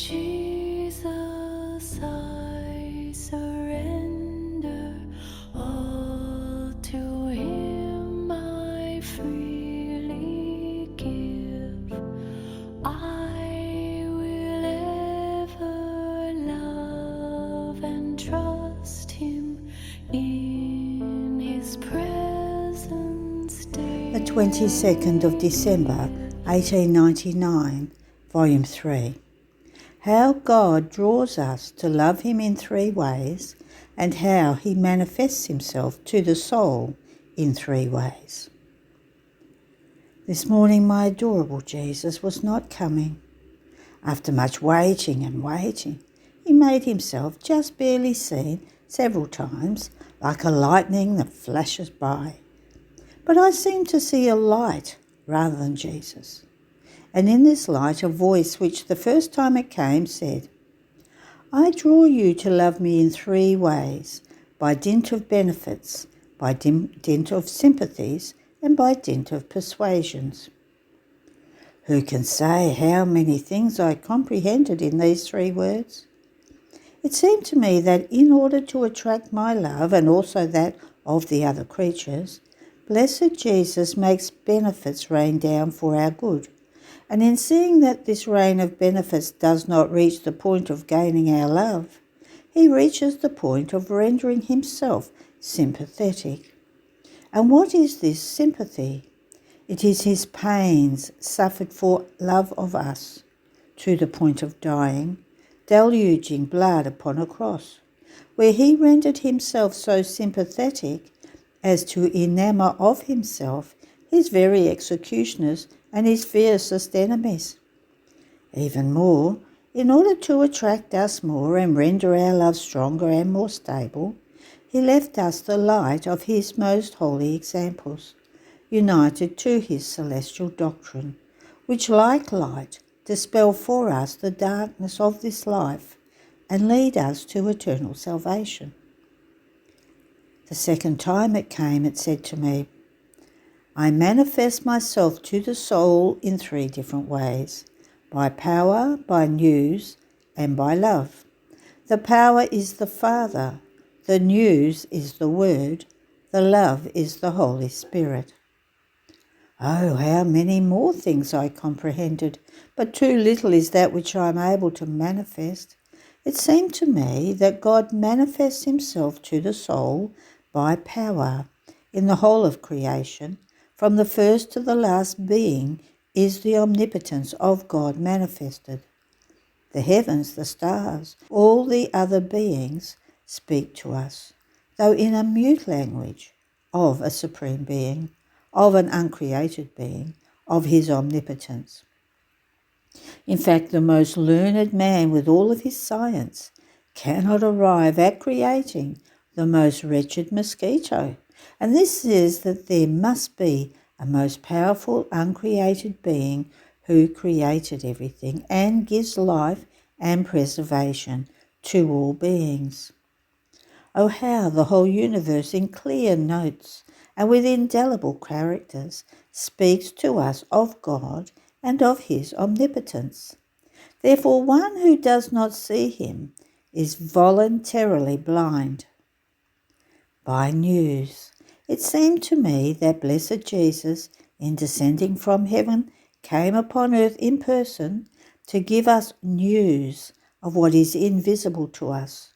Jesus, I surrender all to Him. I freely give. I will ever love and trust Him in His presence daily. The 22nd of December, 1899, Volume 3. How God draws us to love Him in three ways, and how He manifests Himself to the soul in three ways. This morning my adorable Jesus was not coming. After much waiting and waiting, He made Himself just barely seen several times, like a lightning that flashes by. But I seemed to see a light rather than Jesus. And in this light a voice which the first time it came said, I draw you to love me in three ways, by dint of benefits, by dint of sympathies, and by dint of persuasions. Who can say how many things I comprehended in these three words? It seemed to me that in order to attract my love and also that of the other creatures, blessed Jesus makes benefits rain down for our good. And in seeing that this rain of benefits does not reach the point of gaining our love, He reaches the point of rendering Himself sympathetic. And what is this sympathy? It is His pains suffered for love of us, to the point of dying, deluging blood upon a cross, where He rendered Himself so sympathetic as to enamour of Himself His very executioners and His fiercest enemies. Even more, in order to attract us more and render our love stronger and more stable, He left us the light of His most holy examples, united to His celestial doctrine, which like light dispel for us the darkness of this life and lead us to eternal salvation. The second time it came, it said to me, I manifest myself to the soul in three different ways, by power, by news, and by love. The power is the Father, the news is the Word, the love is the Holy Spirit. Oh, how many more things I comprehended, but too little is that which I am able to manifest. It seemed to me that God manifests Himself to the soul by power. In the whole of creation, from the first to the last being, is the omnipotence of God manifested. The heavens, the stars, all the other beings speak to us, though in a mute language, of a supreme being, of an uncreated being, of His omnipotence. In fact, the most learned man with all of his science cannot arrive at creating the most wretched mosquito. And this is that there must be a most powerful uncreated being who created everything and gives life and preservation to all beings. Oh, how the whole universe in clear notes and with indelible characters speaks to us of God and of His omnipotence. Therefore, one who does not see Him is voluntarily blind. By news, it seemed to me that blessed Jesus, in descending from heaven, came upon earth in person to give us news of what is invisible to us.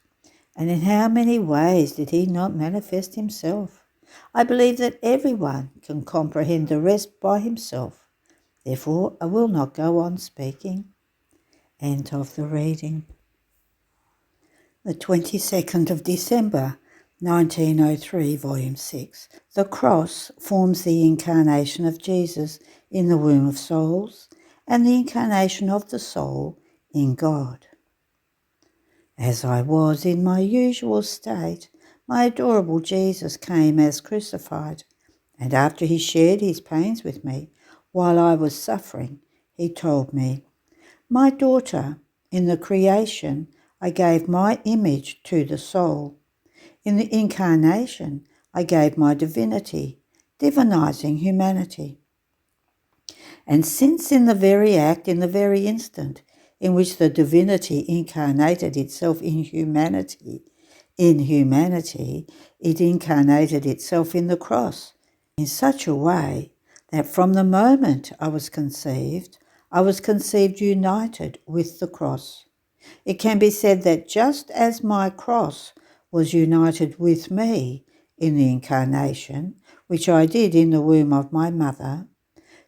And in how many ways did He not manifest Himself? I believe that everyone can comprehend the rest by himself. Therefore, I will not go on speaking. End of the reading. The 22nd of December, 1903, Volume 6. The cross forms the incarnation of Jesus in the womb of souls and the incarnation of the soul in God. As I was in my usual state, my adorable Jesus came as crucified, and after He shared His pains with me while I was suffering, He told me, My daughter, in the creation I gave my image to the soul. In the incarnation I gave my divinity, divinizing humanity. And since in the very act, in the very instant, in which the divinity incarnated itself in humanity. In humanity, it incarnated itself in the cross in such a way that from the moment I was conceived united with the cross. It can be said that just as my cross was united with me in the incarnation, which I did in the womb of my mother,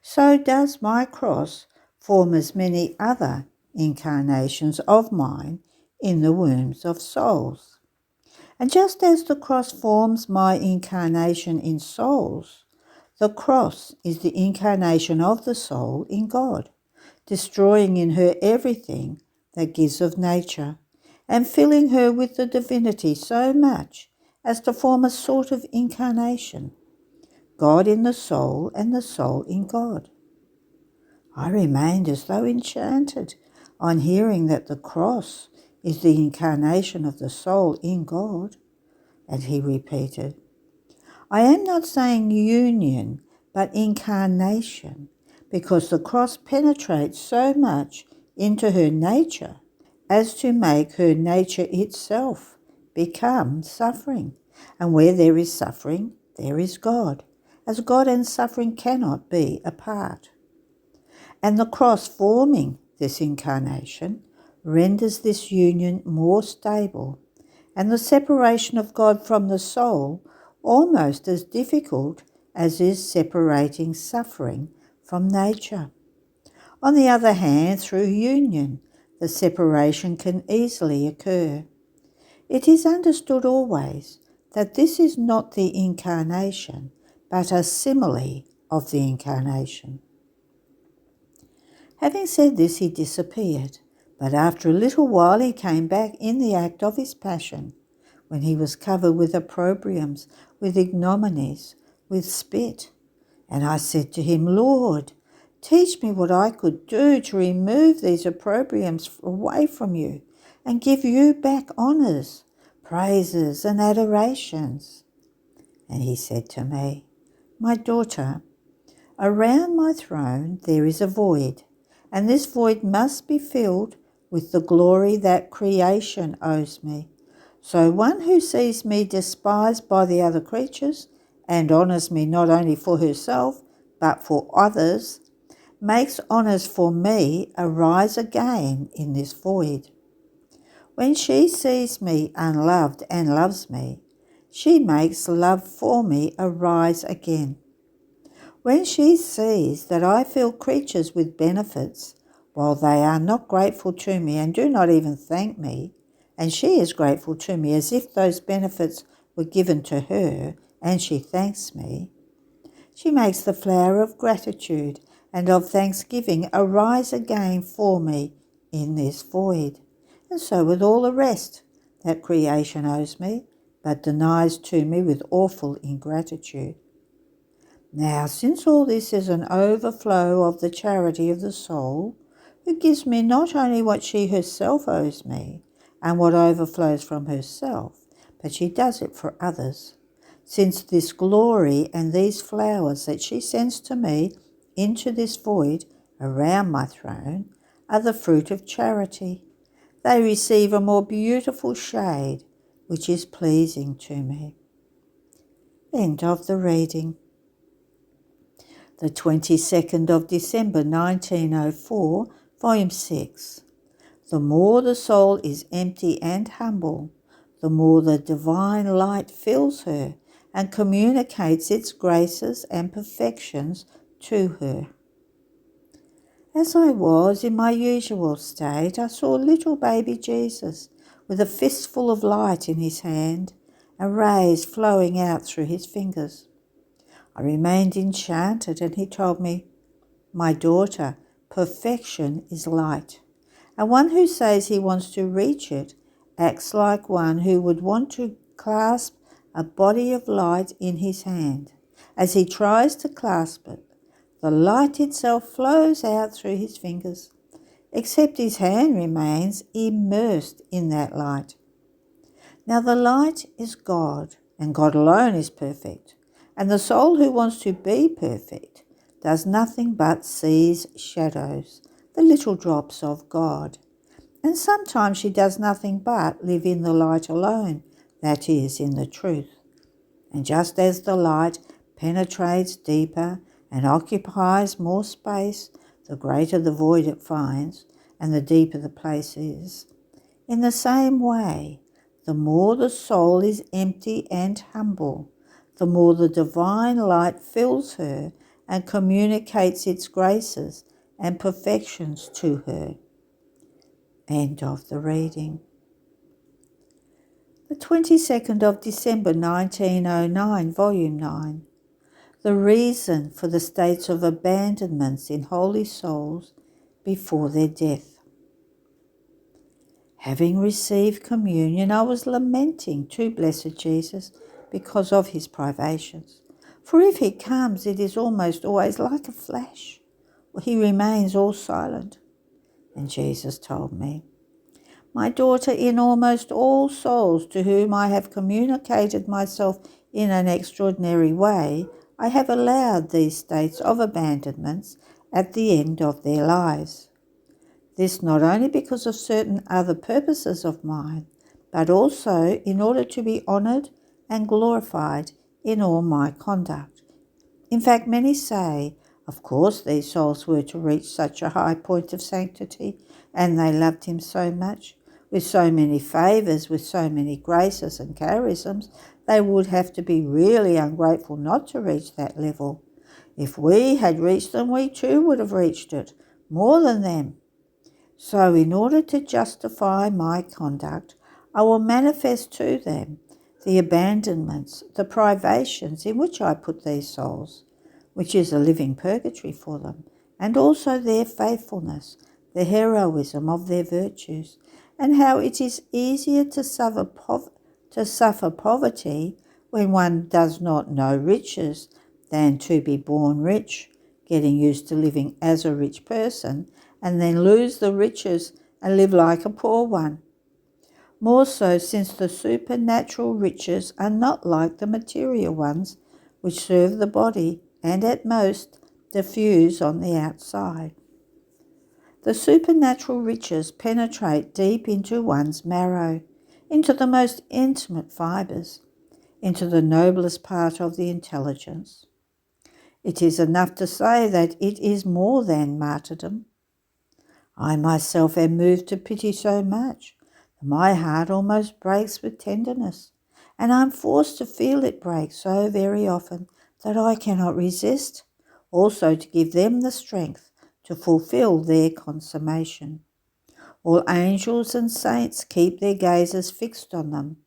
so does my cross form as many other incarnations of mine in the wombs of souls. And just as the cross forms my incarnation in souls, the cross is the incarnation of the soul in God, destroying in her everything that gives of nature, and filling her with the divinity so much as to form a sort of incarnation, God in the soul and the soul in God. I remained as though enchanted on hearing that the cross is the incarnation of the soul in God, and he repeated, I am not saying union, but incarnation, because the cross penetrates so much into her nature as to make her nature itself become suffering. And where there is suffering, there is God, as God and suffering cannot be apart. And the cross forming this incarnation renders this union more stable, and the separation of God from the soul almost as difficult as is separating suffering from nature. On the other hand, through union, the separation can easily occur. It is understood always that this is not the incarnation, but a simile of the incarnation. Having said this, he disappeared, but after a little while he came back in the act of his passion, when he was covered with opprobriums, with ignominies, with spit. And I said to him, Lord, teach me what I could do to remove these opprobriums away from you and give you back honours, praises and adorations. And he said to me, My daughter, around my throne there is a void, and this void must be filled with the glory that creation owes me. So one who sees me despised by the other creatures and honours me not only for herself but for others, makes honours for me arise again in this void. When she sees me unloved and loves me, she makes love for me arise again. When she sees that I fill creatures with benefits, while they are not grateful to me and do not even thank me, and she is grateful to me as if those benefits were given to her, and she thanks me, she makes the flower of gratitude and of thanksgiving arise again for me in this void. And so with all the rest that creation owes me, but denies to me with awful ingratitude. Now, since all this is an overflow of the charity of the soul, who gives me not only what she herself owes me, and what overflows from herself, but she does it for others, since this glory and these flowers that she sends to me into this void around my throne are the fruit of charity, they receive a more beautiful shade, which is pleasing to me. End of the reading. The 22nd of December 1904, Volume 6. The more the soul is empty and humble, the more the divine light fills her and communicates its graces and perfections to her. As I was in my usual state, I saw little baby Jesus with a fistful of light in his hand and rays flowing out through his fingers. I remained enchanted, and he told me, My daughter, perfection is light, and one who says he wants to reach it acts like one who would want to clasp a body of light in his hand. As he tries to clasp it, the light itself flows out through his fingers, except his hand remains immersed in that light. Now the light is God, and God alone is perfect, and the soul who wants to be perfect does nothing but sees shadows. the little drops of God. And sometimes she does nothing but live in the light alone, that is, in the truth. And just as the light penetrates deeper and occupies more space, the greater the void it finds, and the deeper the place is. In the same way, the more the soul is empty and humble, the more the divine light fills her and communicates its graces and perfections to her. End of the reading. The 22nd of December 1909, Volume 9. The reason for the states of abandonments in holy souls before their death. Having received communion, I was lamenting to blessed Jesus because of his privations. For if he comes, it is almost always like a flash. He remains all silent. And Jesus told me, my daughter, in almost all souls to whom I have communicated myself in an extraordinary way, I have allowed these states of abandonments at the end of their lives. This not only because of certain other purposes of mine, but also in order to be honoured and glorified in all my conduct. In fact, many say, of course these souls were to reach such a high point of sanctity, and they loved him so much, with so many favours, with so many graces and charisms, they would have to be really ungrateful not to reach that level. If we had reached them, we too would have reached it, more than them. So in order to justify my conduct, I will manifest to them the abandonments, the privations in which I put these souls, which is a living purgatory for them, and also their faithfulness, the heroism of their virtues, and how it is easier to suffer poverty when one does not know riches than to be born rich, getting used to living as a rich person, and then lose the riches and live like a poor one. More so since the supernatural riches are not like the material ones, which serve the body and at most diffuse on the outside. The supernatural riches penetrate deep into one's marrow, into the most intimate fibres, into the noblest part of the intelligence. It is enough to say that it is more than martyrdom. I myself am moved to pity so much that my heart almost breaks with tenderness, and I am forced to feel it break so very often that I cannot resist, also to give them the strength to fulfill their consummation. All angels and saints keep their gazes fixed on them,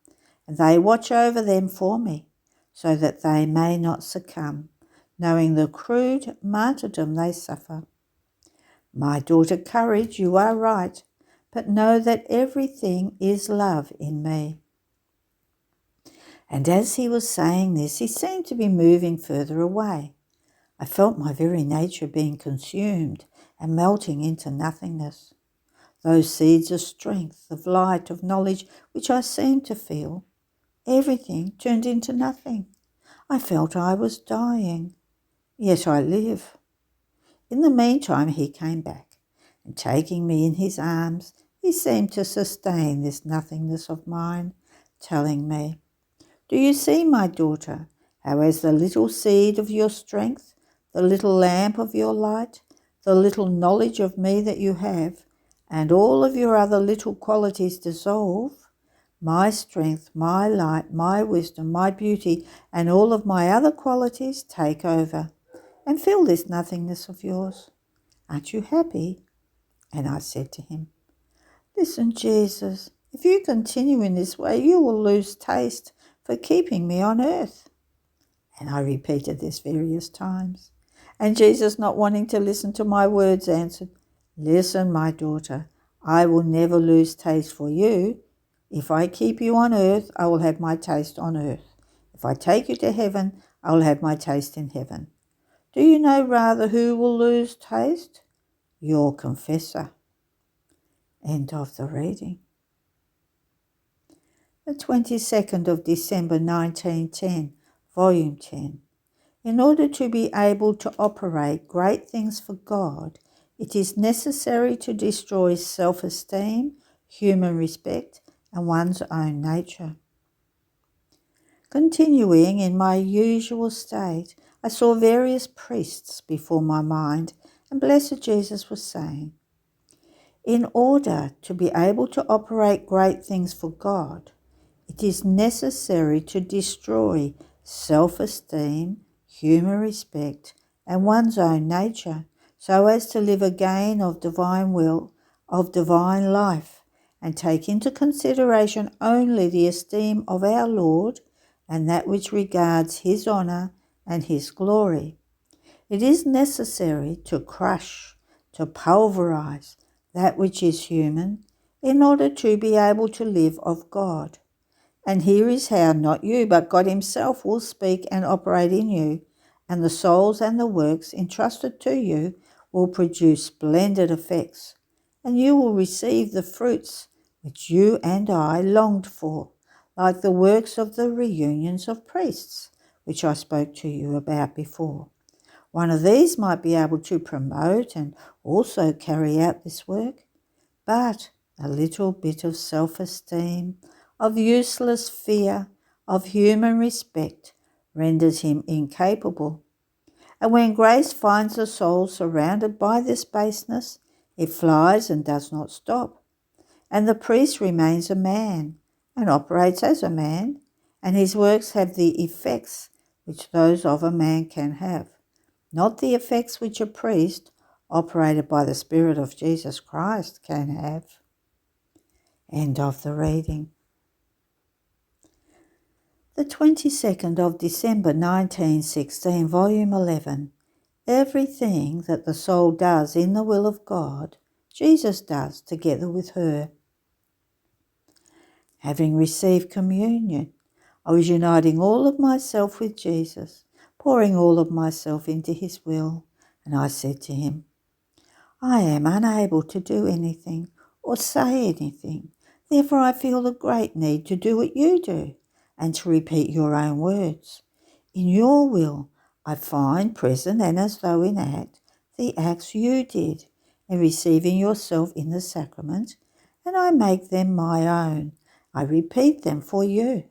and they watch over them for me, so that they may not succumb, knowing the crude martyrdom they suffer. My daughter, courage, you are right, but know that everything is love in me. And as he was saying this, he seemed to be moving further away. I felt my very nature being consumed and melting into nothingness. Those seeds of strength, of light, of knowledge, which I seemed to feel, everything turned into nothing. I felt I was dying, yet I live. In the meantime, he came back, and taking me in his arms, he seemed to sustain this nothingness of mine, telling me, do you see, my daughter, how as the little seed of your strength, the little lamp of your light, the little knowledge of me that you have, and all of your other little qualities dissolve, my strength, my light, my wisdom, my beauty, and all of my other qualities take over and fill this nothingness of yours. Aren't you happy? And I said to him, listen, Jesus, if you continue in this way, you will lose taste for keeping me on earth. And I repeated this various times. And Jesus, not wanting to listen to my words, answered, listen, my daughter, I will never lose taste for you. If I keep you on earth, I will have my taste on earth. If I take you to heaven, I will have my taste in heaven. Do you know rather who will lose taste? Your confessor. End of the reading. The 22nd of December 1910, Volume 10. In order to be able to operate great things for God, It is necessary to destroy self-esteem, human respect, and one's own nature. Continuing in my usual state, I saw various priests before my mind, and Blessed Jesus was saying, in order to be able to operate great things for God, it is necessary to destroy self-esteem, human respect, and one's own nature, so as to live again of divine will, of divine life, and take into consideration only the esteem of our Lord and that which regards his honour and his glory. It is necessary to crush, to pulverize that which is human in order to be able to live of God. And here is how not you, but God himself will speak and operate in you, and the souls and the works entrusted to you will produce splendid effects, and you will receive the fruits which you and I longed for, like the works of the reunions of priests, which I spoke to you about before. One of these might be able to promote and also carry out this work, but a little bit of self-esteem, of useless fear, of human respect renders him incapable. And when grace finds the soul surrounded by this baseness, it flies and does not stop. And the priest remains a man and operates as a man, and his works have the effects which those of a man can have, not the effects which a priest, operated by the Spirit of Jesus Christ, can have. End of the reading. The 22nd of December 1916, Volume 11. Everything that the soul does in the will of God, Jesus does together with her. Having received communion, I was uniting all of myself with Jesus, pouring all of myself into his will, and I said to him, I am unable to do anything or say anything. Therefore I feel a great need to do what you do and to repeat your own words. In your will I find present and as though in act the acts you did in receiving yourself in the sacrament, and I make them my own. I repeat them for you.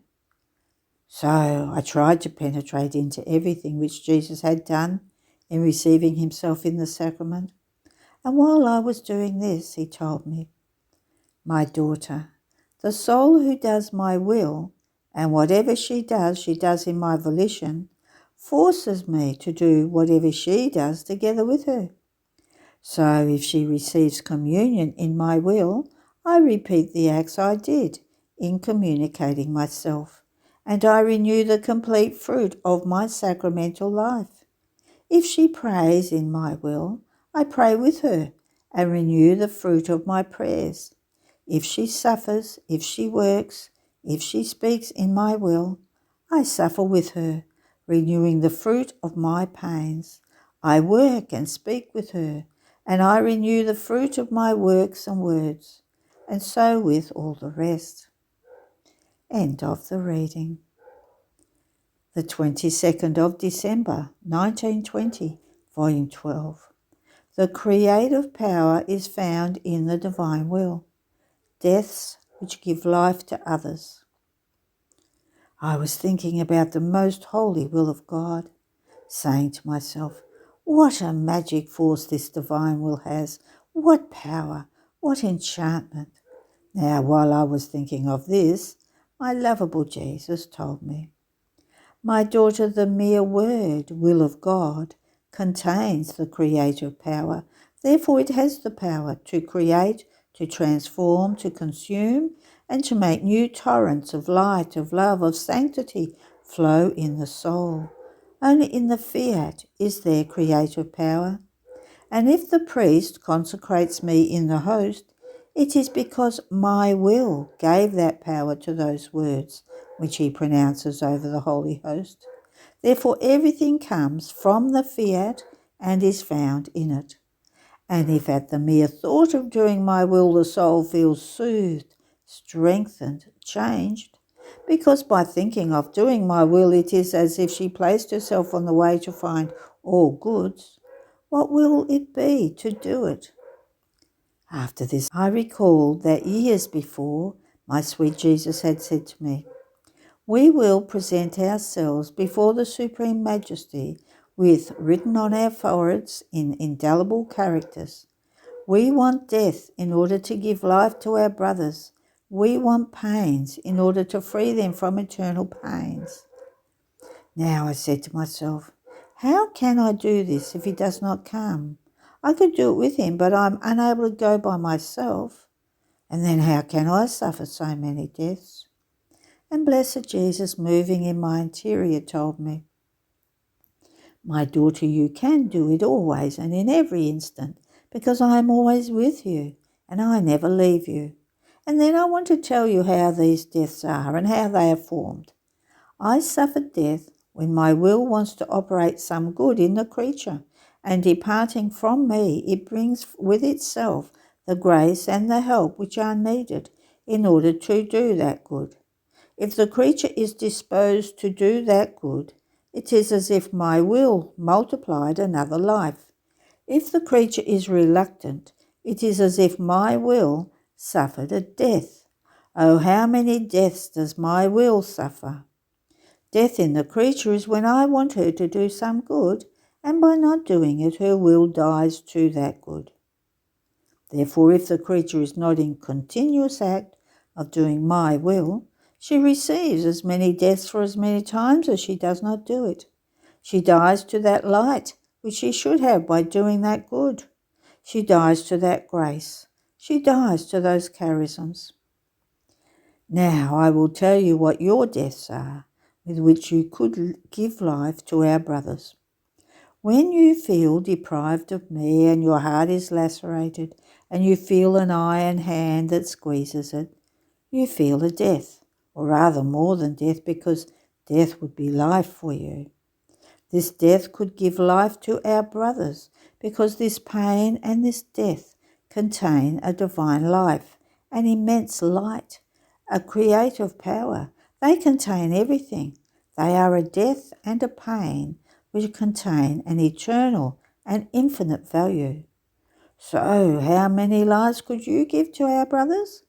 So I tried to penetrate into everything which Jesus had done in receiving himself in the sacrament. And while I was doing this, he told me, my daughter, the soul who does my will, and whatever she does in my volition, forces me to do whatever she does together with her. So if she receives communion in my will, I repeat the acts I did in communicating myself, and I renew the complete fruit of my sacramental life. If she prays in my will, I pray with her and renew the fruit of my prayers. If she suffers, if she works, if she speaks in my will, I suffer with her, renewing the fruit of my pains. I work and speak with her, and I renew the fruit of my works and words, and so with all the rest. End of the reading. The 22nd of December, 1920, Volume 12. The creative power is found in the divine will, deaths which give life to others. I was thinking about the most holy will of God, saying to myself, what a magic force this divine will has, what power, what enchantment. Now, while I was thinking of this, my lovable Jesus told me, my daughter, the mere word, will of God, contains the creative power. Therefore, it has the power to create, to transform, to consume, and to make new torrents of light, of love, of sanctity flow in the soul. Only in the fiat is there creative power. And if the priest consecrates me in the host, it is because my will gave that power to those words which he pronounces over the holy host. Therefore everything comes from the fiat and is found in it. And if at the mere thought of doing my will the soul feels soothed, strengthened, changed, because by thinking of doing my will it is as if she placed herself on the way to find all goods, What will it be to do it? After this, I recalled that years before, my sweet Jesus had said to me, "We will present ourselves before the Supreme Majesty with, written on our foreheads in indelible characters, we want death in order to give life to our brothers. We want pains in order to free them from eternal pains." Now I said to myself, how can I do this if he does not come? I could do it with him, but I'm unable to go by myself. And then how can I suffer so many deaths? And blessed Jesus, moving in my interior, told me, "My daughter, you can do it always and in every instant, because I am always with you and I never leave you." And then I want to tell you how these deaths are and how they are formed. I suffer death when my will wants to operate some good in the creature, and departing from me, it brings with itself the grace and the help which are needed in order to do that good. If the creature is disposed to do that good, it is as if my will multiplied another life. If the creature is reluctant, it is as if my will suffered a death. Oh, how many deaths does my will suffer? Death in the creature is when I want her to do some good, and by not doing it, her will dies to that good. Therefore, if the creature is not in continuous act of doing my will, she receives as many deaths for as many times as she does not do it. She dies to that light which she should have by doing that good. She dies to that grace. She dies to those charisms. Now I will tell you what your deaths are, with which you could give life to our brothers. When you feel deprived of me and your heart is lacerated and you feel an iron hand that squeezes it, you feel a death, or rather more than death, because death would be life for you. This death could give life to our brothers, because this pain and this death contain a divine life, an immense light, a creative power. They contain everything. They are a death and a pain which contain an eternal and infinite value. So how many lives could you give to our brothers?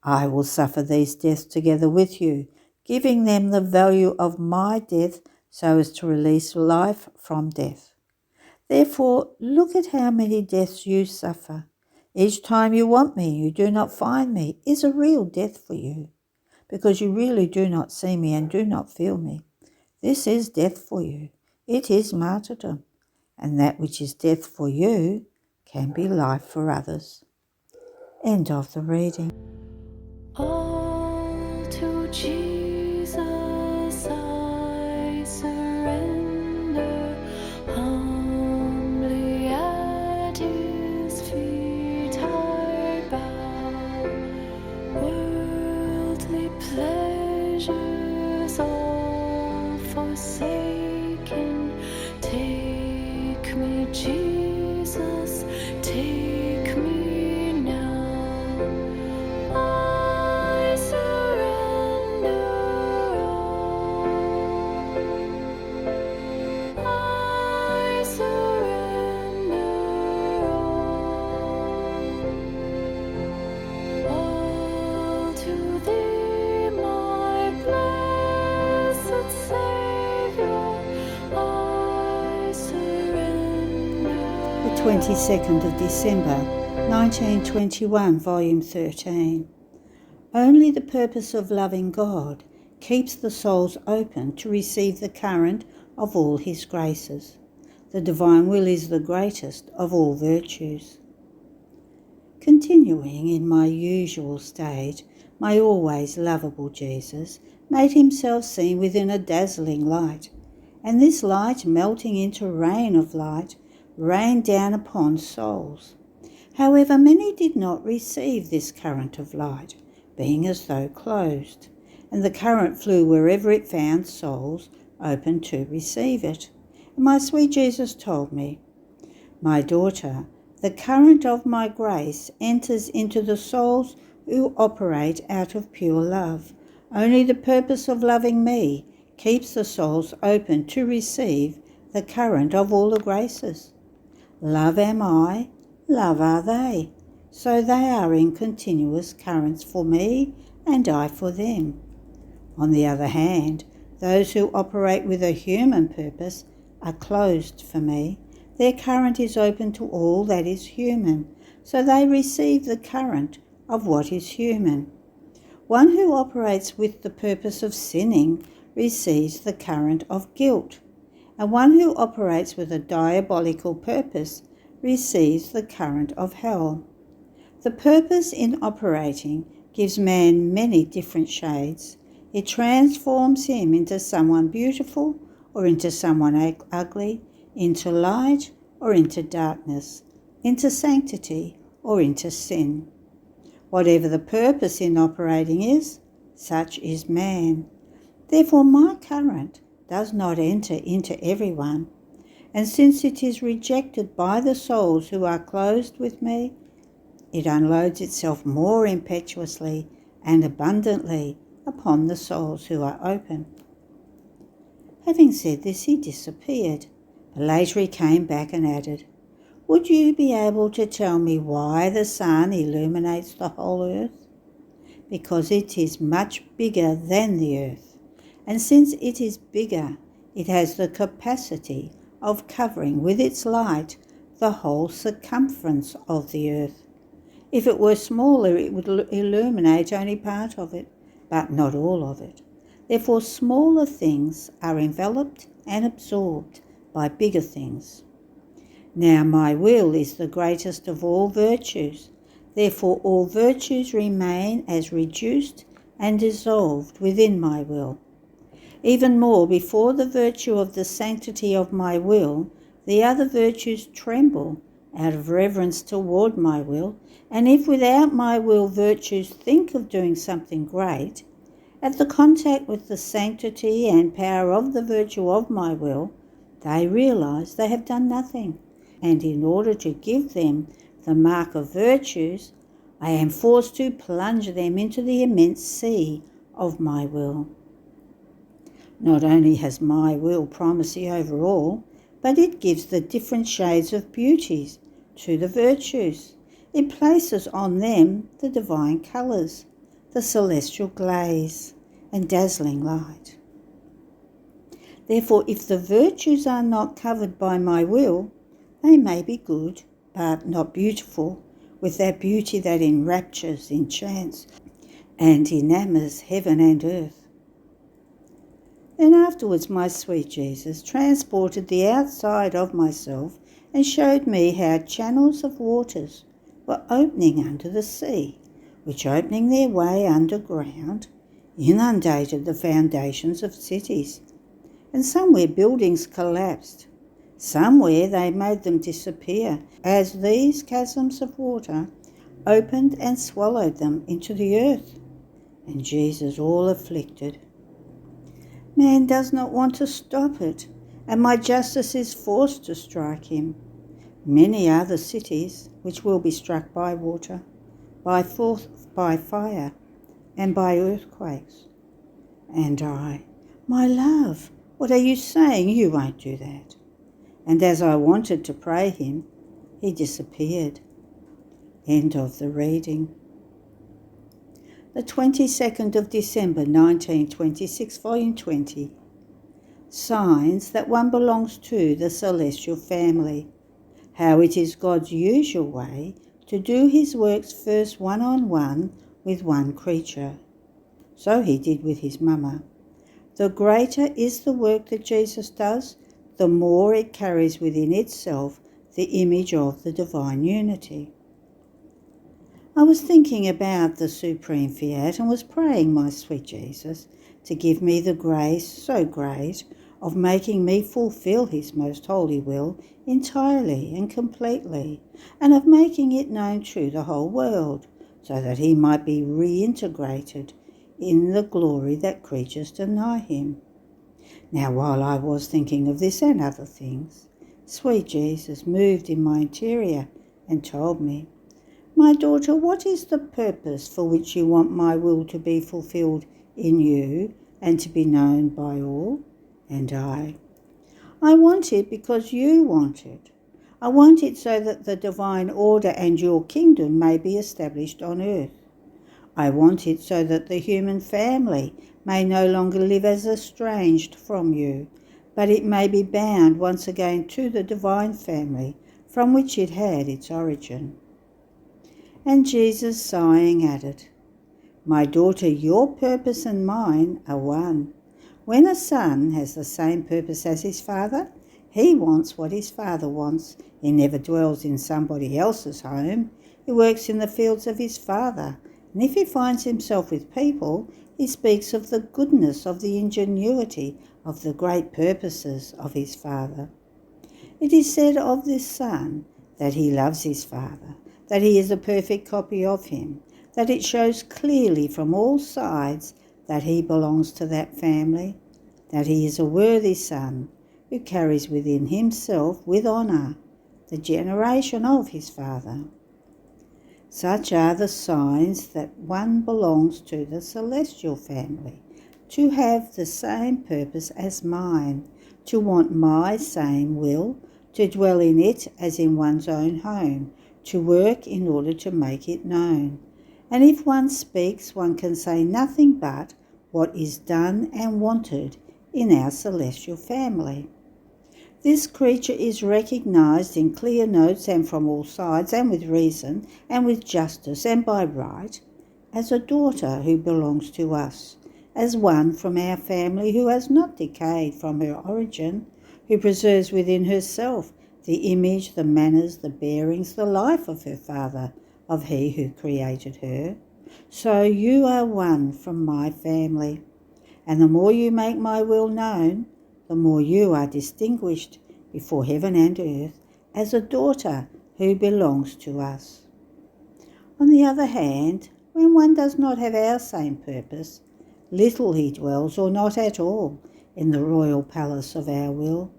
I will suffer these deaths together with you, giving them the value of my death so as to release life from death. Therefore, look at how many deaths you suffer. Each time you want me, you do not find me, is a real death for you, because you really do not see me and do not feel me. This is death for you. It is martyrdom, and that which is death for you can be life for others. End of the reading. All to Jesus I surrender, humbly at his feet I bow. Worldly pleasures all forsaken, take me, Jesus, take me now. I surrender all. I surrender all to thee, my blessed Saviour. I surrender. The 22nd of December, 1921, Volume 13. Only the purpose of loving God keeps the souls open to receive the current of all his graces. The divine will is the greatest of all virtues. Continuing in my usual state, my always lovable Jesus made himself seen within a dazzling light, and this light, melting into rain of light, rained down upon souls. However, many did not receive this current of light, being as though closed, and the current flew wherever it found souls open to receive it. And my sweet Jesus told me, "My daughter, the current of my grace enters into the souls who operate out of pure love. Only the purpose of loving me keeps the souls open to receive the current of all the graces. Love am I, love are they. So they are in continuous currents for me and I for them. On the other hand, those who operate with a human purpose are closed for me. Their current is open to all that is human, so they receive the current of what is human. One who operates with the purpose of sinning receives the current of guilt, and one who operates with a diabolical purpose receives the current of hell. The purpose in operating gives man many different shades. It transforms him into someone beautiful or into someone ugly, into light or into darkness, into sanctity or into sin. Whatever the purpose in operating is, such is man. Therefore my current does not enter into everyone, and since it is rejected by the souls who are closed with me, it unloads itself more impetuously and abundantly upon the souls who are open. Having said this, he disappeared, but later he came back and added, "Would you be able to tell me why the sun illuminates the whole earth? Because it is much bigger than the earth, and since it is bigger, it has the capacity of covering with its light the whole circumference of the earth. If it were smaller, it would illuminate only part of it, but not all of it. Therefore, smaller things are enveloped and absorbed by bigger things. Now my will is the greatest of all virtues. Therefore, all virtues remain as reduced and dissolved within my will. Even more, before the virtue of the sanctity of my will, the other virtues tremble out of reverence toward my will, and if without my will virtues think of doing something great, at the contact with the sanctity and power of the virtue of my will, they realize they have done nothing, and in order to give them the mark of virtues, I am forced to plunge them into the immense sea of my will. Not only has my will primacy over all, but it gives the different shades of beauties to the virtues. It places on them the divine colours, the celestial glaze, and dazzling light. Therefore, if the virtues are not covered by my will, they may be good, but not beautiful, with that beauty that enraptures, enchants, and enamours heaven and earth. Then afterwards my sweet Jesus transported the outside of myself and showed me how channels of waters were opening under the sea, which, opening their way underground, inundated the foundations of cities, and somewhere buildings collapsed, somewhere they made them disappear, as these chasms of water opened and swallowed them into the earth, and Jesus all afflicted. Man does not want to stop it, and my justice is forced to strike him. Many are the cities which will be struck by water, by fire, and by earthquakes. And I, my love, what are you saying? You won't do that. And as I wanted to pray him, he disappeared. End of the reading. The 22nd of December 1926, Volume 20. Signs that one belongs to the celestial family. How it is God's usual way to do his works first one-on-one with one creature. So he did with his mama. The greater is the work that Jesus does, the more it carries within itself the image of the divine unity. I was thinking about the Supreme Fiat and was praying my sweet Jesus to give me the grace so great of making me fulfill his most holy will entirely and completely, and of making it known to the whole world, so that he might be reintegrated in the glory that creatures deny him. Now, while I was thinking of this and other things, sweet Jesus moved in my interior and told me, "My daughter, what is the purpose for which you want my will to be fulfilled in you and to be known by all?" And I want it because you want it. I want it so that the divine order and your kingdom may be established on earth. I want it so that the human family may no longer live as estranged from you, but it may be bound once again to the divine family from which it had its origin. And Jesus, sighing, added, My daughter, your purpose and mine are one. When a son has the same purpose as his father, he wants what his father wants. He never dwells in somebody else's home. He works in the fields of his father. And if he finds himself with people, he speaks of the goodness, of the ingenuity, of the great purposes of his father. It is said of this son that he loves his father, that he is a perfect copy of him, that it shows clearly from all sides that he belongs to that family, that he is a worthy son who carries within himself with honour the generation of his father. Such are the signs that one belongs to the celestial family, to have the same purpose as mine, to want my same will, to dwell in it as in one's own home, to work in order to make it known. And if one speaks, one can say nothing but what is done and wanted in our celestial family. This creature is recognised in clear notes and from all sides, and with reason, and with justice, and by right, as a daughter who belongs to us, as one from our family who has not decayed from her origin, who preserves within herself the image, the manners, the bearings, the life of her father, of he who created her. So you are one from my family, and the more you make my will known, the more you are distinguished before heaven and earth as a daughter who belongs to us. On the other hand, when one does not have our same purpose, little he dwells, or not at all, in the royal palace of our will.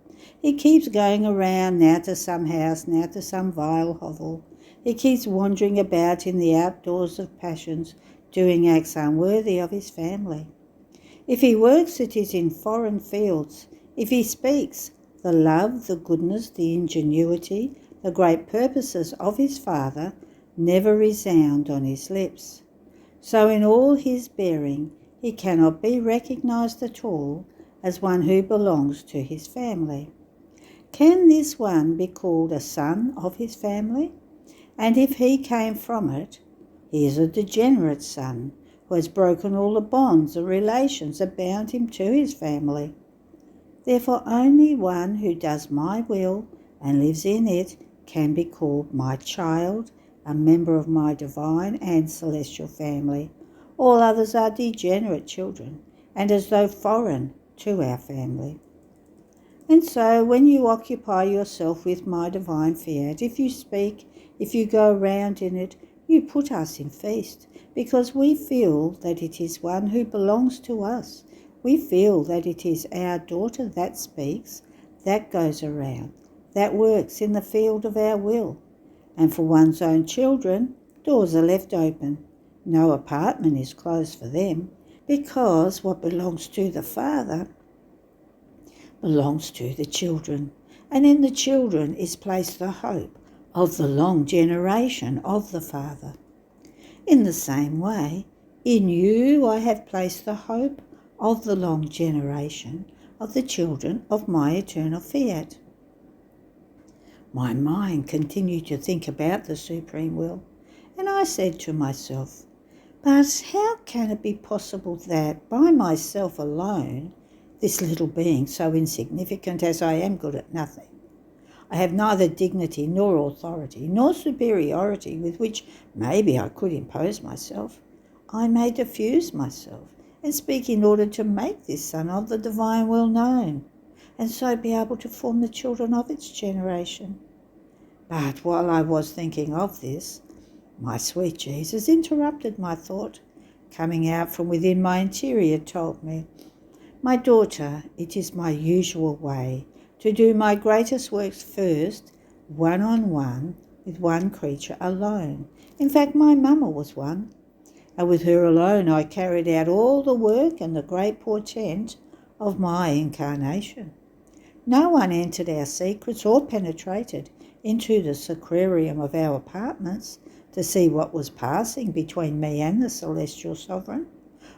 He keeps going around, now to some house, now to some vile hovel. He keeps wandering about in the outdoors of passions, doing acts unworthy of his family. If he works, it is in foreign fields. If he speaks, the love, the goodness, the ingenuity, the great purposes of his Father never resound on his lips. So in all his bearing, he cannot be recognised at all as one who belongs to his family. Can this one be called a son of his family? And if he came from it, he is a degenerate son who has broken all the bonds and relations that bound him to his family. Therefore only one who does my will and lives in it can be called my child, a member of my divine and celestial family. All others are degenerate children, and as though foreign to our family. And so when you occupy yourself with my divine fiat, if you speak, if you go round in it, you put us in feast, because we feel that it is one who belongs to us. We feel that it is our daughter that speaks, that goes around, that works in the field of our will. And for one's own children, doors are left open. No apartment is closed for them, because what belongs to the Father belongs to the children, and in the children is placed the hope of the long generation of the Father. In the same way, in you I have placed the hope of the long generation of the children of my eternal fiat. My mind continued to think about the supreme will, and I said to myself, but how can it be possible that by myself alone, this little being, so insignificant as I am, good at nothing, I have neither dignity nor authority nor superiority with which maybe I could impose myself, I may diffuse myself and speak in order to make this Son of the divine will known, and so be able to form the children of its generation. But while I was thinking of this, my sweet Jesus interrupted my thought, coming out from within my interior, told me, My daughter, it is my usual way to do my greatest works first, one-on-one, with one creature alone. In fact, my mamma was one, and with her alone I carried out all the work and the great portent of my incarnation. No one entered our secrets or penetrated into the sacrarium of our apartments to see what was passing between me and the celestial sovereign,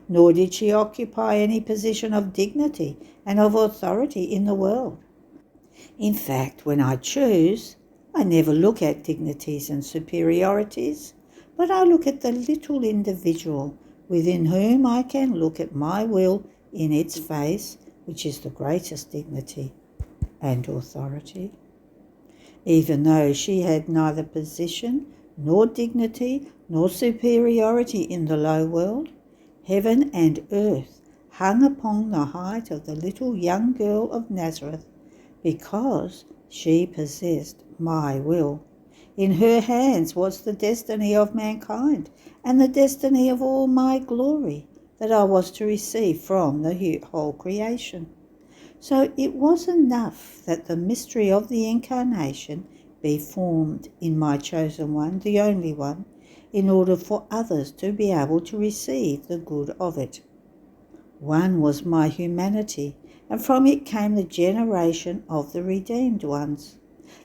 nor did she occupy any position of dignity and of authority in the world. In fact, when I choose, I never look at dignities and superiorities, but I look at the little individual within whom I can look at my will in its face, which is the greatest dignity and authority. Even though she had neither position nor dignity nor superiority in the low world, heaven and earth hung upon the height of the little young girl of Nazareth, because she possessed my will. In her hands was the destiny of mankind and the destiny of all my glory that I was to receive from the whole creation. So it was enough that the mystery of the Incarnation be formed in my chosen one, the only one, in order for others to be able to receive the good of it. One was my humanity, and from it came the generation of the redeemed ones.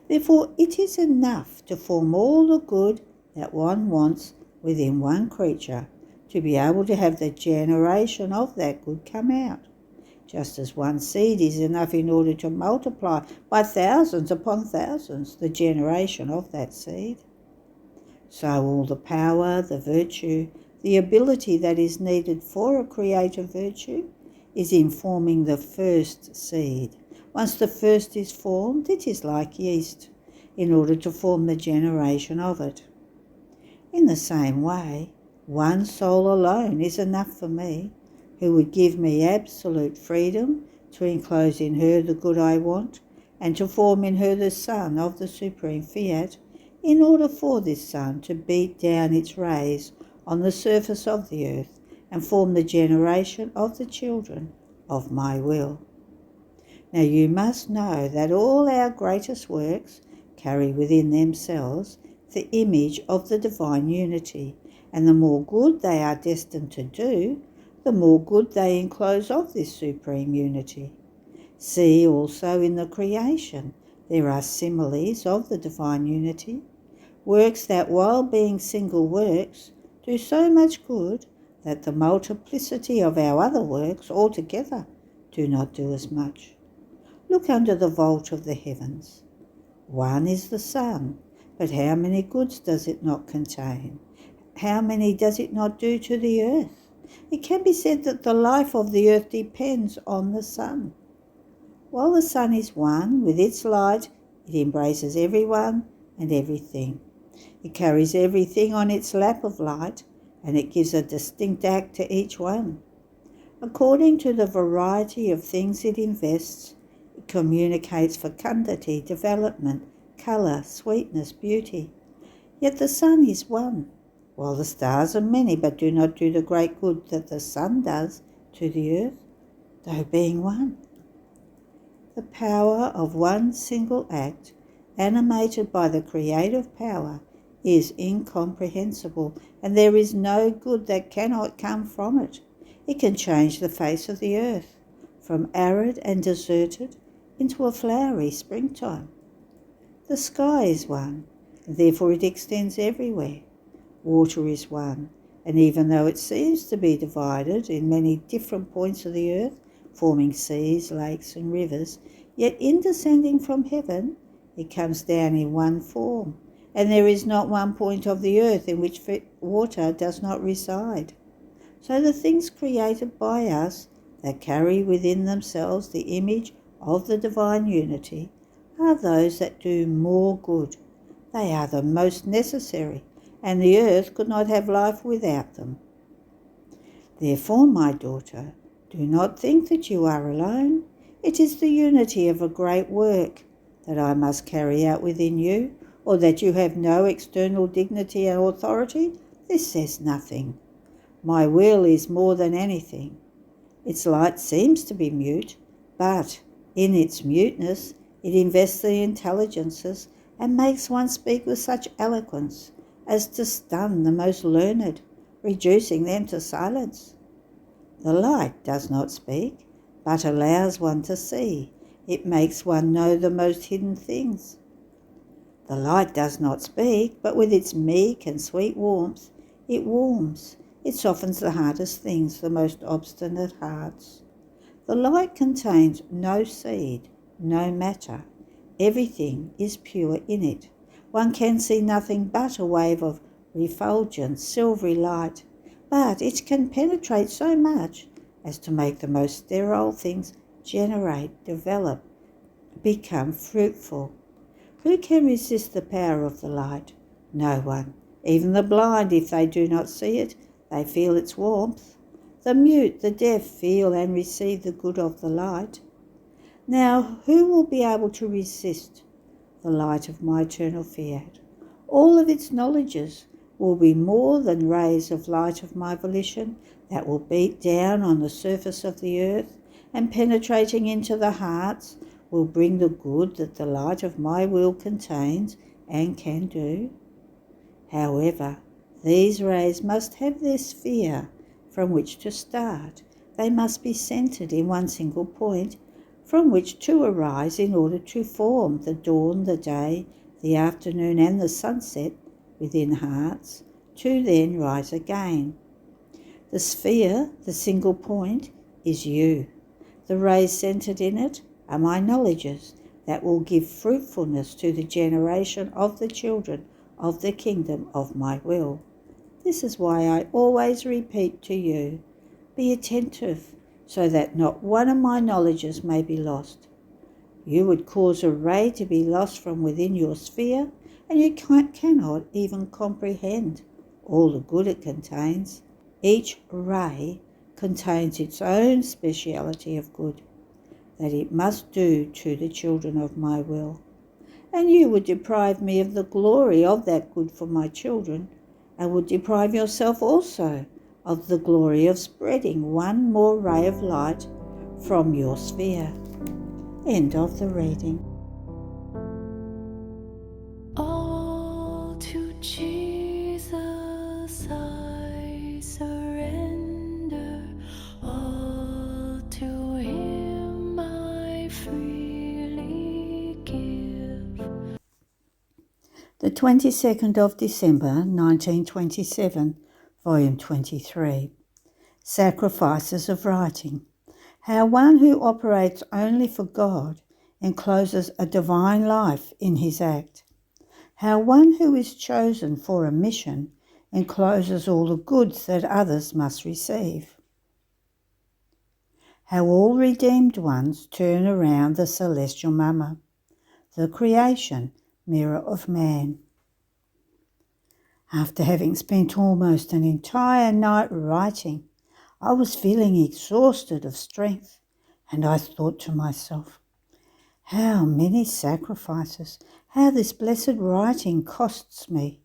Therefore it is enough to form all the good that one wants within one creature, to be able to have the generation of that good come out. Just as one seed is enough in order to multiply by thousands upon thousands the generation of that seed, so all the power, the virtue, the ability that is needed for a creative virtue is in forming the first seed. Once the first is formed, it is like yeast, in order to form the generation of it. In the same way, one soul alone is enough for me, who would give me absolute freedom to enclose in her the good I want, and to form in her the sun of the supreme fiat, in order for this sun to beat down its rays on the surface of the earth and form the generation of the children of my will. Now you must know that all our greatest works carry within themselves the image of the divine unity, and the more good they are destined to do, the more good they enclose of this supreme unity. See also in the creation there are similes of the divine unity, works that while being single works do so much good that the multiplicity of our other works altogether do not do as much. Look under the vault of the heavens. One is the sun, but how many goods does it not contain? How many does it not do to the earth? It can be said that the life of the earth depends on the sun. While the sun is one, with its light it embraces everyone and everything. It carries everything on its lap of light, and it gives a distinct act to each one. According to the variety of things it invests, it communicates fecundity, development, colour, sweetness, beauty. Yet the sun is one, while the stars are many, but do not do the great good that the sun does to the earth, though being one. The power of one single act, animated by the creative power, is incomprehensible, and there is no good that cannot come from it. It can change the face of the earth, from arid and deserted into a flowery springtime. The sky is one, and therefore it extends everywhere. Water is one, and even though it seems to be divided in many different points of the earth, forming seas, lakes and rivers, yet in descending from heaven it comes down in one form, and there is not one point of the earth in which water does not reside. So the things created by us that carry within themselves the image of the divine unity are those that do more good. They are the most necessary, and the earth could not have life without them. Therefore, my daughter, do not think that you are alone. It is the unity of a great work that I must carry out within you, or that you have no external dignity and authority. This says nothing. My will is more than anything. Its light seems to be mute, but in its muteness it invests the intelligences and makes one speak with such eloquence as to stun the most learned, reducing them to silence. The light does not speak, but allows one to see. It makes one know the most hidden things. The light does not speak, but with its meek and sweet warmth, it warms. It softens the hardest things, the most obstinate hearts. The light contains no seed, no matter. Everything is pure in it. One can see nothing but a wave of refulgent, silvery light, but it can penetrate so much as to make the most sterile things generate, develop, become fruitful. Who can resist the power of the light? No one. Even the blind, if they do not see it, they feel its warmth. The mute, the deaf feel and receive the good of the light. Now, who will be able to resist the light of my eternal fiat? All of its knowledges will be more than rays of light of my volition that will beat down on the surface of the earth and penetrating into the hearts will bring the good that the light of my will contains and can do. However, these rays must have their sphere from which to start. They must be centred in one single point from which to arise in order to form the dawn, the day, the afternoon and the sunset within hearts, to then rise again. The sphere, the single point, is you. The rays centred in it are my knowledges that will give fruitfulness to the generation of the children of the kingdom of my will. This is why I always repeat to you, be attentive, so that not one of my knowledges may be lost. You would cause a ray to be lost from within your sphere, and you cannot even comprehend all the good it contains. Each ray contains its own speciality of good that it must do to the children of my will. And you would deprive me of the glory of that good for my children, and would deprive yourself also of the glory of spreading one more ray of light from your sphere. End of the reading. All to Jesus I surrender, all to Him I freely give. The 22nd of December 1927, Volume 23. Sacrifices of Writing. How one who operates only for God encloses a divine life in his act. How one who is chosen for a mission encloses all the goods that others must receive. How all redeemed ones turn around the celestial Mama, the creation, mirror of man. After having spent almost an entire night writing, I was feeling exhausted of strength, and I thought to myself, how many sacrifices, how this blessed writing costs me.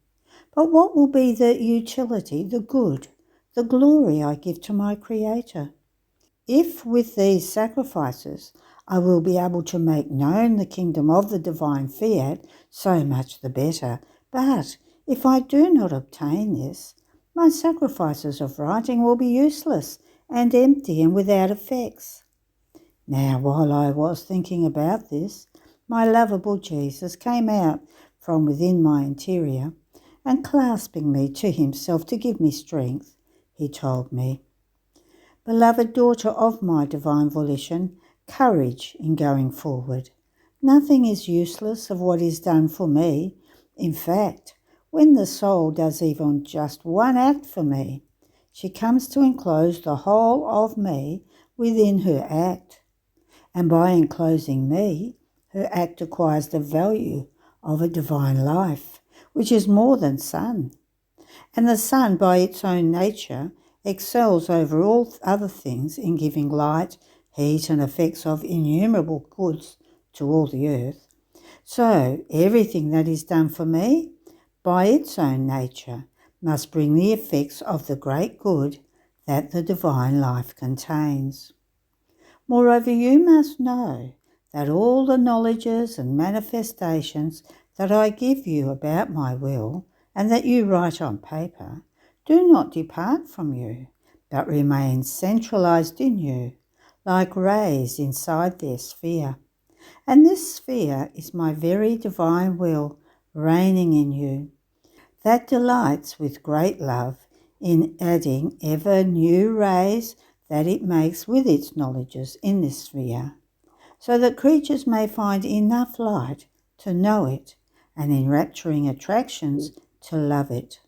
But what will be the utility, the good, the glory I give to my Creator? If with these sacrifices I will be able to make known the kingdom of the divine fiat, so much the better. But if I do not obtain this, my sacrifices of writing will be useless and empty and without effects. Now, while I was thinking about this, my lovable Jesus came out from within my interior, and clasping me to himself to give me strength, he told me, "Beloved daughter of my divine volition, courage in going forward. Nothing is useless of what is done for me. In fact, when the soul does even just one act for me, she comes to enclose the whole of me within her act. And by enclosing me, her act acquires the value of a divine life, which is more than sun. And the sun, by its own nature, excels over all other things in giving light, heat, and effects of innumerable goods to all the earth. So everything that is done for me, by its own nature, must bring the effects of the great good that the divine life contains. Moreover, you must know that all the knowledges and manifestations that I give you about my will, and that you write on paper, do not depart from you, but remain centralized in you, like rays inside their sphere. And this sphere is my very divine will, reigning in you, that delights with great love in adding ever new rays that it makes with its knowledges in this sphere, so that creatures may find enough light to know it, and enrapturing attractions to love it.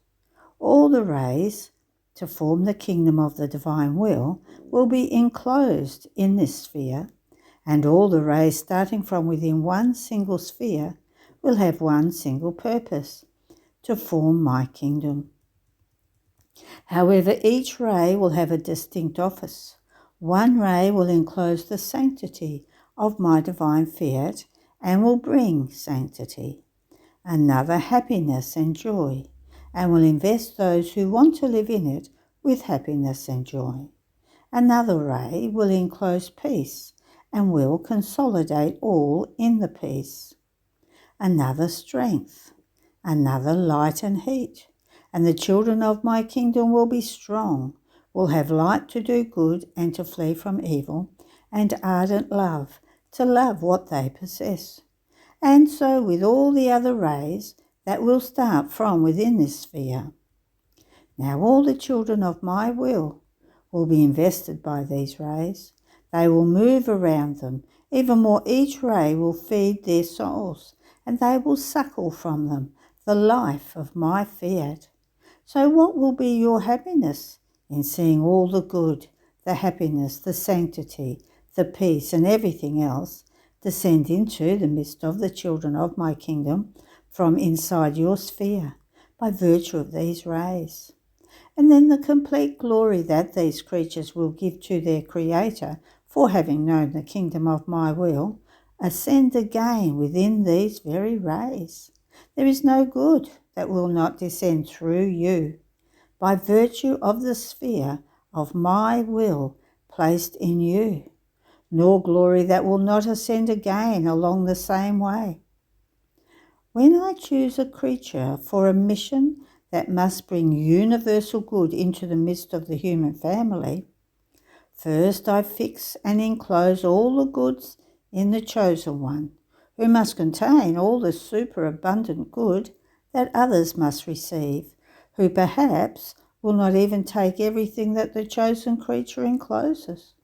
All the rays to form the kingdom of the divine will be enclosed in this sphere, and all the rays starting from within one single sphere will have one single purpose, to form my kingdom. However, each ray will have a distinct office. One ray will enclose the sanctity of my divine fiat and will bring sanctity. Another happiness and joy, and will invest those who want to live in it with happiness and joy. Another ray will enclose peace and will consolidate all in the peace. Another strength, another light and heat, and the children of my kingdom will be strong, will have light to do good and to flee from evil, and ardent love to love what they possess. And so with all the other rays that will start from within this sphere. Now all the children of my will be invested by these rays. They will move around them. Even more, each ray will feed their souls, and they will suckle from them the life of my fiat. So what will be your happiness in seeing all the good, the happiness, the sanctity, the peace, and everything else descend into the midst of the children of my kingdom from inside your sphere by virtue of these rays? And then the complete glory that these creatures will give to their Creator for having known the kingdom of my will ascend again within these very rays. There is no good that will not descend through you by virtue of the sphere of my will placed in you, nor glory that will not ascend again along the same way. When I choose a creature for a mission that must bring universal good into the midst of the human family, first I fix and enclose all the goods in the chosen one, who must contain all the superabundant good that others must receive, who perhaps will not even take everything that the chosen creature encloses.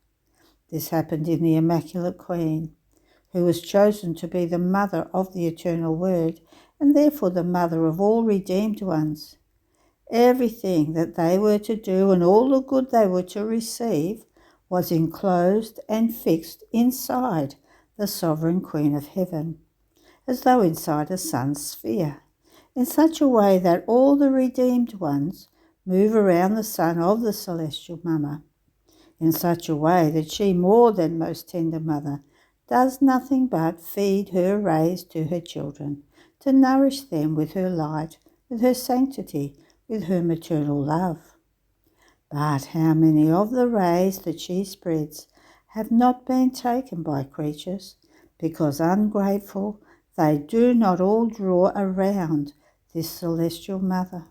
This happened in the Immaculate Queen, who was chosen to be the mother of the Eternal Word, and therefore the mother of all redeemed ones. Everything that they were to do and all the good they were to receive was enclosed and fixed inside the Sovereign Queen of Heaven, as though inside a sun's sphere, in such a way that all the redeemed ones move around the sun of the Celestial Mama, in such a way that she, more than most tender mother, does nothing but feed her rays to her children, to nourish them with her light, with her sanctity, with her maternal love. But how many of the rays that she spreads have not been taken by creatures, because ungrateful they do not all draw around this celestial mother.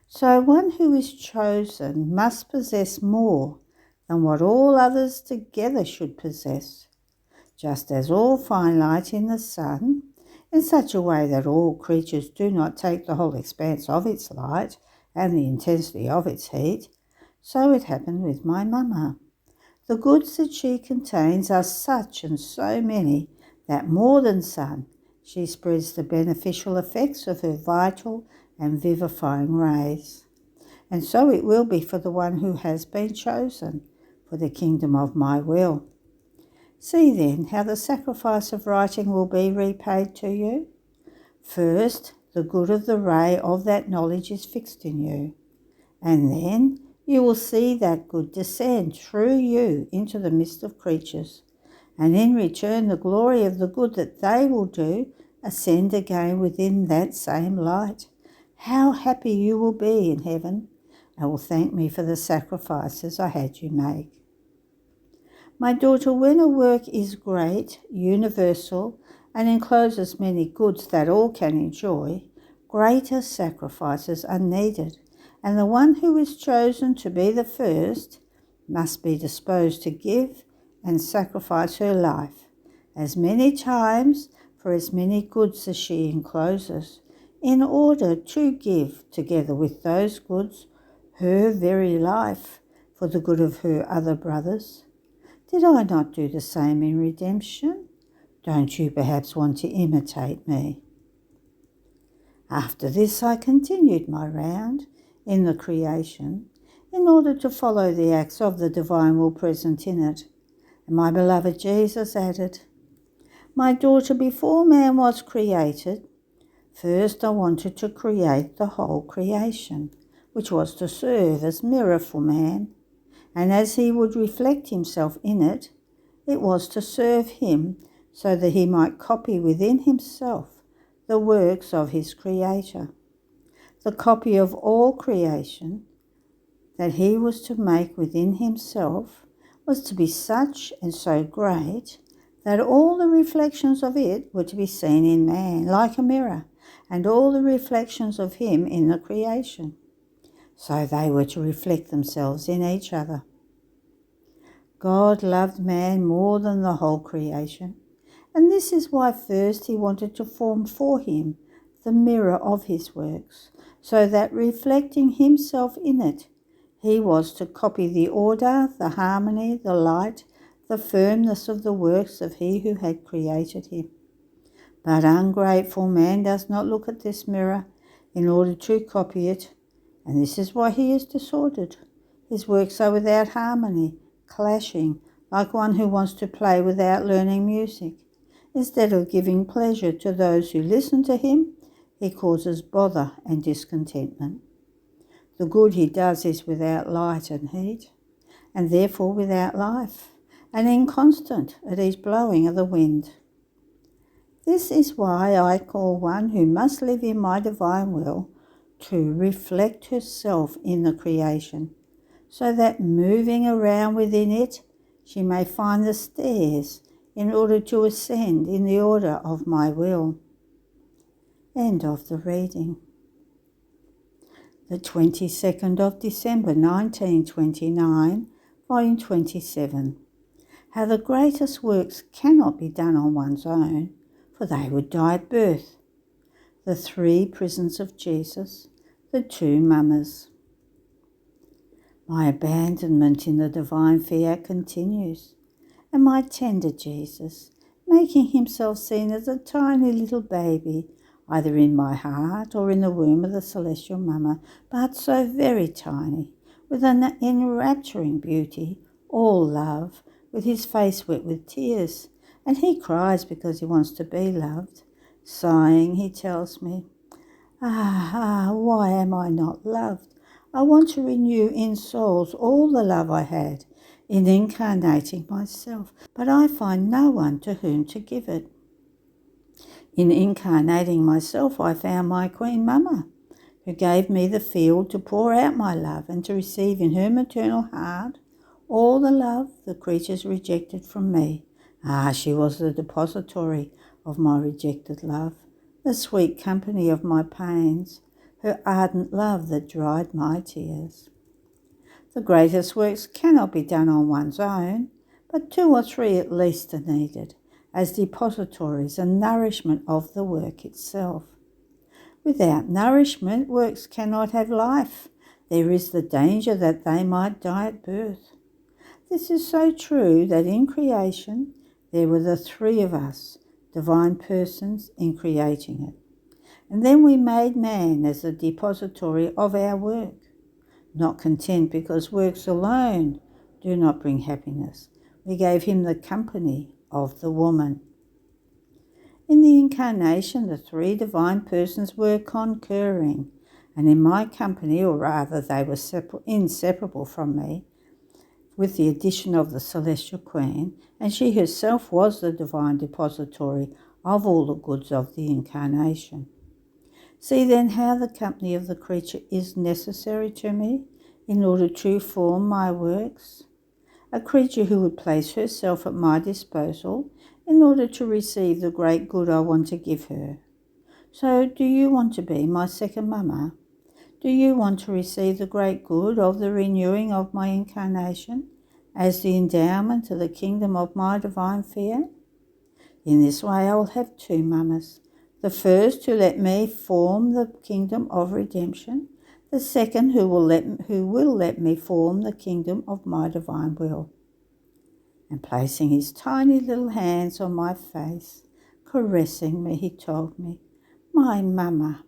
So one who is chosen must possess more than what all others together should possess, just as all fine light in the sun, in such a way that all creatures do not take the whole expanse of its light and the intensity of its heat, so it happened with my Mama. The goods that she contains are such and so many that more than sun, she spreads the beneficial effects of her vital and vivifying rays. And so it will be for the one who has been chosen for the kingdom of my will. See then how the sacrifice of writing will be repaid to you. First, the good of the ray of that knowledge is fixed in you, and then you will see that good descend through you into the midst of creatures, and in return the glory of the good that they will do ascend again within that same light. How happy you will be in heaven, and will thank me for the sacrifices I had you make. My daughter, when a work is great, universal, and encloses many goods that all can enjoy, greater sacrifices are needed, and the one who is chosen to be the first must be disposed to give and sacrifice her life as many times for as many goods as she encloses, in order to give, together with those goods, her very life for the good of her other brothers? Did I not do the same in redemption? Don't you perhaps want to imitate me? After this I continued my round in the creation in order to follow the acts of the divine will present in it. And my beloved Jesus added, "My daughter, before man was created, first I wanted to create the whole creation, which was to serve as mirror for man. And as he would reflect himself in it, it was to serve him so that he might copy within himself the works of his Creator. The copy of all creation that he was to make within himself was to be such and so great that all the reflections of it were to be seen in man like a mirror, and all the reflections of him in the creation. So they were to reflect themselves in each other. God loved man more than the whole creation, and this is why first he wanted to form for him the mirror of his works, so that reflecting himself in it, he was to copy the order, the harmony, the light, the firmness of the works of he who had created him. But ungrateful man does not look at this mirror in order to copy it, and this is why he is disordered. His works are without harmony, clashing, like one who wants to play without learning music. Instead of giving pleasure to those who listen to him, he causes bother and discontentment. The good he does is without light and heat, and therefore without life, and inconstant at each blowing of the wind. This is why I call one who must live in my divine will to reflect herself in the creation, so that moving around within it, she may find the stairs in order to ascend in the order of my will." End of the reading. The 22nd of December 1929, Volume 27. How the greatest works cannot be done on one's own, for they would die at birth. The 3 prisons of Jesus, the 2 mammas. My abandonment in the divine fiat continues, and my tender Jesus, making himself seen as a tiny little baby, either in my heart or in the womb of the celestial mamma, but so very tiny, with an enrapturing beauty, all love, with his face wet with tears, and he cries because he wants to be loved. Sighing, he tells me, why am I not loved? I want to renew in souls all the love I had in incarnating myself, but I find no one to whom to give it. In incarnating myself, I found my Queen Mama, who gave me the field to pour out my love and to receive in her maternal heart all the love the creatures rejected from me. She was the depository of my rejected love, the sweet company of my pains, her ardent love that dried my tears. The greatest works cannot be done on one's own, but 2 or 3 at least are needed, as depositories and nourishment of the work itself. Without nourishment, works cannot have life. There is the danger that they might die at birth. This is so true that in creation there were the 3 of us, divine persons, in creating it. And then we made man as the depository of our work. Not content because works alone do not bring happiness, we gave him the company of the woman. In the incarnation, the 3 divine persons were concurring, and in my company, or rather they were inseparable from me, with the addition of the Celestial Queen, and she herself was the divine depository of all the goods of the incarnation. See then how the company of the creature is necessary to me in order to form my works. A creature who would place herself at my disposal in order to receive the great good I want to give her. So do you want to be my second Mama? Do you want to receive the great good of the renewing of my incarnation as the endowment of the kingdom of my divine fiat? In this way I will have two mamas. The first who let me form the kingdom of redemption, the second who will let me form the kingdom of my divine will. And placing his tiny little hands on my face, caressing me, he told me, my mama,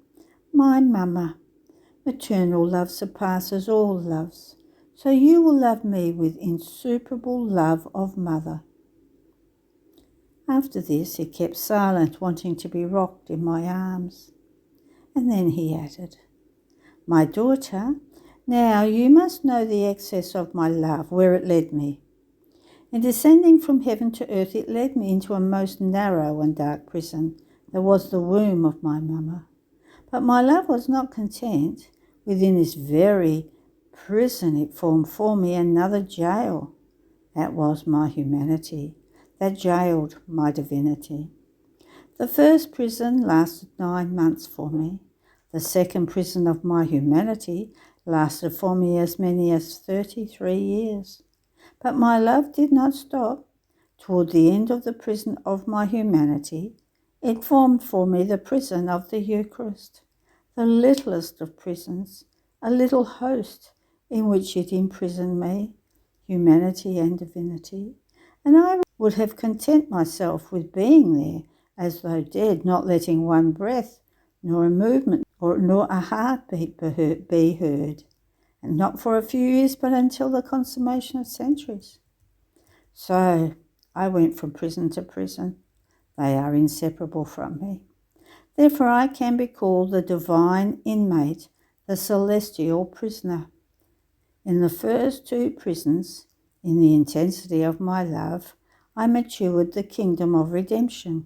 maternal love surpasses all loves, so you will love me with insuperable love of mother. After this he kept silent, wanting to be rocked in my arms. And then he added, my daughter, now you must know the excess of my love, where it led me. In descending from heaven to earth, it led me into a most narrow and dark prison that was the womb of my mama. But my love was not content. Within this very prison it formed for me another jail. That was my humanity, that jailed my divinity. The first prison lasted 9 months for me. The second prison of my humanity lasted for me as many as 33 years. But my love did not stop. Toward the end of the prison of my humanity, it formed for me the prison of the Eucharist, the littlest of prisons, a little host in which it imprisoned me, humanity and divinity, and I would have content myself with being there as though dead, not letting one breath, nor a movement, nor a heartbeat be heard, and not for a few years, but until the consummation of centuries. So I went from prison to prison. They are inseparable from me. Therefore I can be called the divine inmate, the celestial prisoner. In the first 2 prisons, in the intensity of my love, I matured the kingdom of redemption.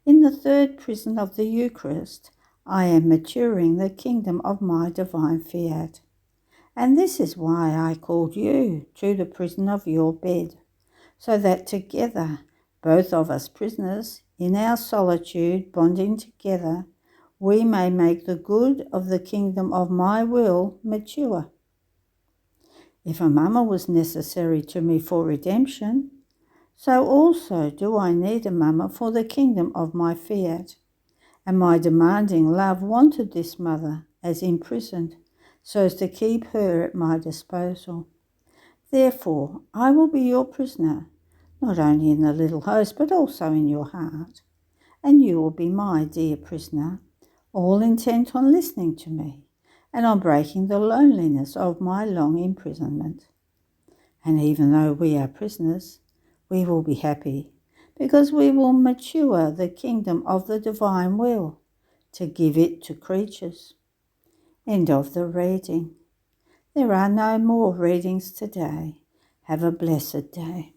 In the 3rd prison of the Eucharist, I am maturing the kingdom of my divine fiat. And this is why I called you to the prison of your bed, so that together, both of us prisoners, in our solitude, bonding together, we may make the good of the kingdom of my will mature. If a mama was necessary to me for redemption, so also do I need a mama for the kingdom of my fiat. And my demanding love wanted this mother as imprisoned, so as to keep her at my disposal. Therefore, I will be your prisoner, not only in the little host, but also in your heart. And you will be my dear prisoner, all intent on listening to me and on breaking the loneliness of my long imprisonment. And even though we are prisoners, we will be happy, because we will mature the kingdom of the divine will to give it to creatures. End of the reading. There are no more readings today. Have a blessed day.